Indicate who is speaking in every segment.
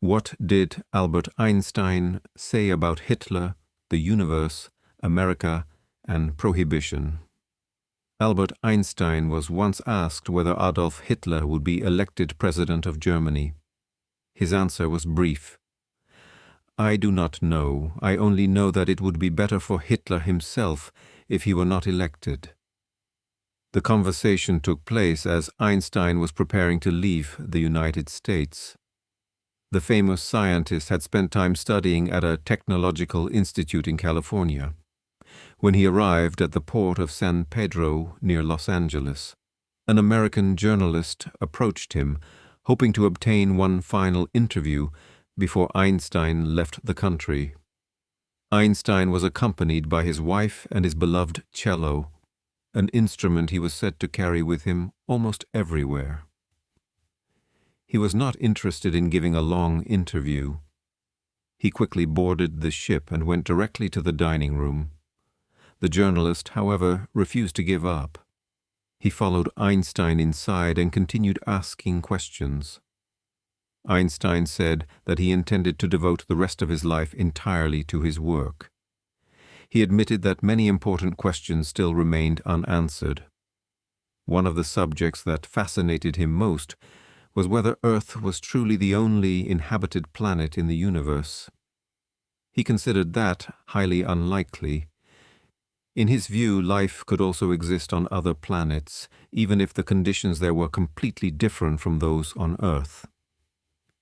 Speaker 1: What did Albert Einstein say about Hitler, the universe, America, and Prohibition? Albert Einstein was once asked whether Adolf Hitler would be elected president of Germany. His answer was brief. "I do not know. I only know that it would be better for Hitler himself if he were not elected." The conversation took place as Einstein was preparing to leave the United States. The famous scientist had spent time studying at a technological institute in California. When he arrived at the port of San Pedro near Los Angeles, an American journalist approached him, hoping to obtain one final interview before Einstein left the country. Einstein was accompanied by his wife and his beloved cello, an instrument he was said to carry with him almost everywhere. He was not interested in giving a long interview. He quickly boarded the ship and went directly to the dining room. The journalist, however, refused to give up. He followed Einstein inside and continued asking questions. Einstein said that he intended to devote the rest of his life entirely to his work. He admitted that many important questions still remained unanswered. One of the subjects that fascinated him most was whether Earth was truly the only inhabited planet in the universe. He considered that highly unlikely. In his view, life could also exist on other planets, even if the conditions there were completely different from those on Earth.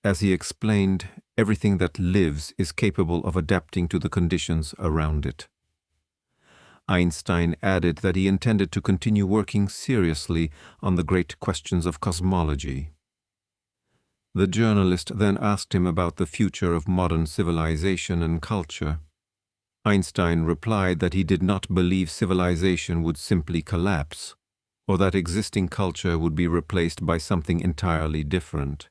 Speaker 1: As he explained, everything that lives is capable of adapting to the conditions around it. Einstein added that he intended to continue working seriously on the great questions of cosmology. The journalist then asked him about the future of modern civilization and culture. Einstein replied that he did not believe civilization would simply collapse, or that existing culture would be replaced by something entirely different.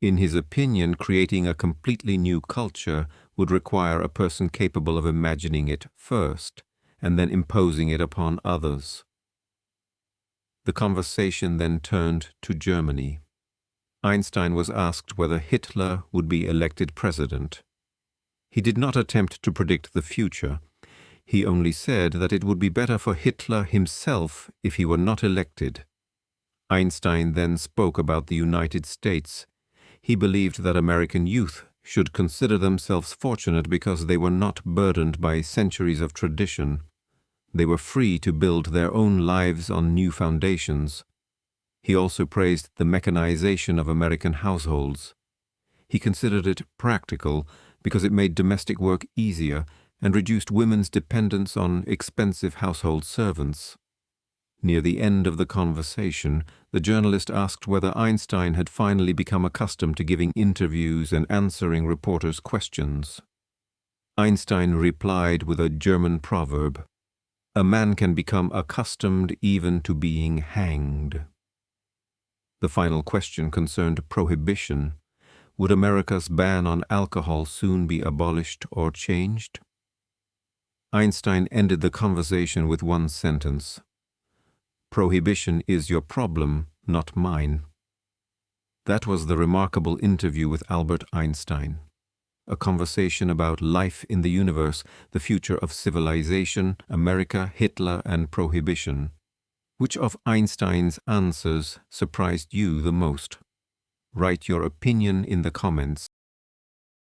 Speaker 1: In his opinion, creating a completely new culture would require a person capable of imagining it first, and then imposing it upon others. The conversation then turned to Germany. Einstein was asked whether Hitler would be elected president. He did not attempt to predict the future. He only said that it would be better for Hitler himself if he were not elected. Einstein then spoke about the United States. He believed that American youth should consider themselves fortunate because they were not burdened by centuries of tradition. They were free to build their own lives on new foundations. He also praised the mechanization of American households. He considered it practical because it made domestic work easier and reduced women's dependence on expensive household servants. Near the end of the conversation, the journalist asked whether Einstein had finally become accustomed to giving interviews and answering reporters' questions. Einstein replied with a German proverb, "A man can become accustomed even to being hanged." The final question concerned prohibition. Would America's ban on alcohol soon be abolished or changed? Einstein ended the conversation with one sentence: "Prohibition is your problem, not mine." That was the remarkable interview with Albert Einstein. A conversation about life in the universe, the future of civilization, America, Hitler, and prohibition. Which of Einstein's answers surprised you the most? Write your opinion in the comments.